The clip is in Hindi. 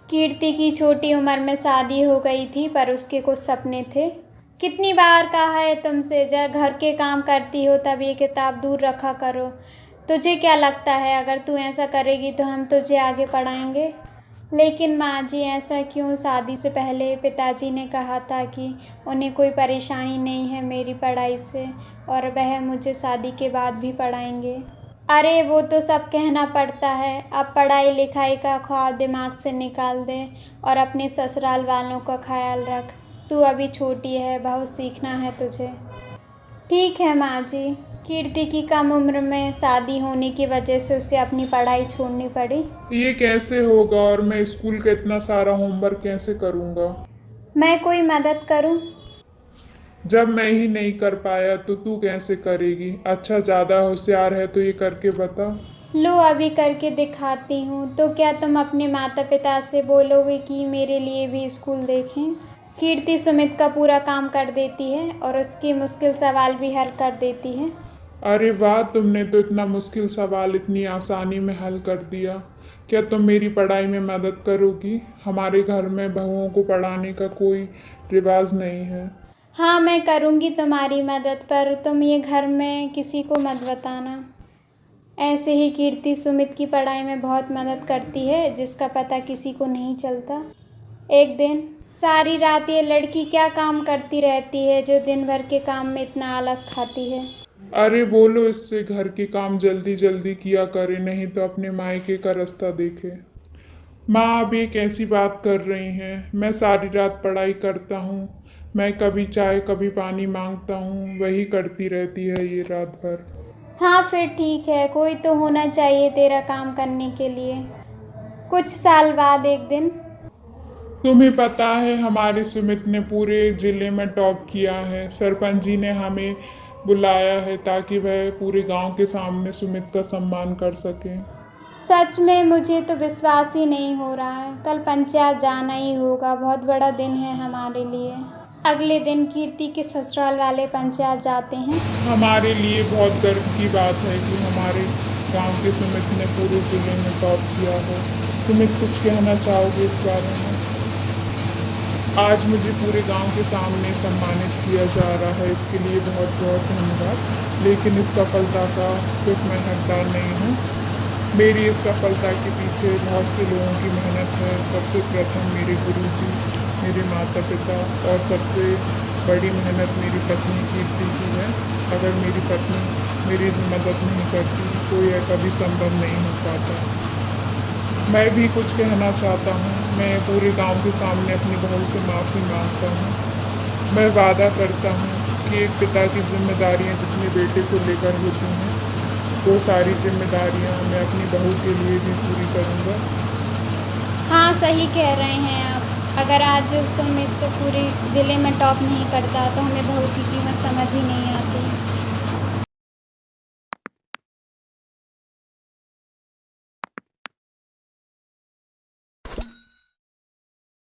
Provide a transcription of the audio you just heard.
कीर्ति की छोटी उम्र में शादी हो गई थी, पर उसके कुछ सपने थे। कितनी बार कहा है तुमसे, जब घर के काम करती हो तब ये किताब दूर रखा करो। तुझे क्या लगता है, अगर तू ऐसा करेगी तो हम तुझे आगे पढ़ाएंगे? लेकिन माँ जी, ऐसा क्यों? शादी से पहले पिताजी ने कहा था कि उन्हें कोई परेशानी नहीं है मेरी पढ़ाई से, और वह मुझे शादी के बाद भी पढ़ाएंगे। अरे वो तो सब कहना पड़ता है। अब पढ़ाई लिखाई का ख्वाब दिमाग से निकाल दे और अपने ससुराल वालों का ख्याल रख। तू अभी छोटी है, बहुत सीखना है तुझे। ठीक है माँ जी। कीर्ति की कम उम्र में शादी होने की वजह से उसे अपनी पढ़ाई छोड़नी पड़ी। ये कैसे होगा? और मैं स्कूल का इतना सारा होमवर्क कैसे करूँगा? मैं कोई मदद करूँ? जब मैं ही नहीं कर पाया तो तू कैसे करेगी? अच्छा, ज़्यादा होशियार है तो ये करके बता। लो अभी करके दिखाती हूँ। तो क्या तुम अपने माता पिता से बोलोगे कि मेरे लिए भी स्कूल देखें? कीर्ति सुमित का पूरा काम कर देती है और उसके मुश्किल सवाल भी हल कर देती है। अरे वाह, तुमने तो इतना मुश्किल सवाल इतनी आसानी में हल कर दिया। क्या तुम मेरी पढ़ाई में मदद करोगी? हमारे घर में बहुओं को पढ़ाने का कोई रिवाज नहीं है। हाँ, मैं करूँगी तुम्हारी मदद, पर तुम ये घर में किसी को मत बताना। ऐसे ही कीर्ति सुमित की पढ़ाई में बहुत मदद करती है, जिसका पता किसी को नहीं चलता। एक दिन सारी रात ये लड़की क्या काम करती रहती है, जो दिन भर के काम में इतना आलस खाती है। अरे बोलो इससे घर के काम जल्दी जल्दी किया करे, नहीं तो अपने मायके का रास्ता देखे। माँ, आप ये कैसी बात कर रही हैं? मैं सारी रात पढ़ाई करता हूँ। मैं कभी चाय कभी पानी मांगता हूँ, वही करती रहती है ये रात भर। हाँ फिर ठीक है, कोई तो होना चाहिए तेरा काम करने के लिए। कुछ साल बाद एक दिन तुम्हें पता है, हमारे सुमित ने पूरे जिले में टॉप किया है। सरपंच जी ने हमें बुलाया है ताकि वह पूरे गांव के सामने सुमित का सम्मान कर सके। सच में मुझे तो विश्वास ही नहीं हो रहा है। कल पंचायत जाना ही होगा, बहुत बड़ा दिन है हमारे लिए। अगले दिन कीर्ति के ससुराल वाले पंचायत जाते हैं। हमारे लिए बहुत गर्व की बात है कि हमारे गांव के सुमित ने पूरे जिले में टॉप किया है। सुमित, कुछ कहना चाहोगे इस बारे में? आज मुझे पूरे गांव के सामने सम्मानित किया जा रहा है, इसके लिए बहुत बहुत धन्यवाद। लेकिन इस सफलता का सिर्फ मैं हकदार नहीं हूँ। मेरी इस सफलता के पीछे बहुत से लोगों की मेहनत है। सबसे प्रथम मेरे गुरुजी, मेरे माता पिता, और सबसे बड़ी मेहनत मेरी पत्नी कीर्ति की है। अगर मेरी पत्नी मेरी मदद नहीं करती तो यह कभी संभव नहीं हो पाता। मैं भी कुछ कहना चाहता हूँ। मैं पूरे गांव के सामने अपनी बहू से माफ़ी मांगता हूँ। मैं वादा करता हूँ कि एक पिता की जिम्मेदारियाँ जितने बेटे को लेकर होती हैं, वो सारी जिम्मेदारियाँ मैं अपनी बहू के लिए भी पूरी करूँगा। हाँ सही कह रहे हैं आप। अगर आज सुमित पूरे ज़िले में टॉप नहीं करता तो हमें बहू की कीमत समझ ही नहीं आती।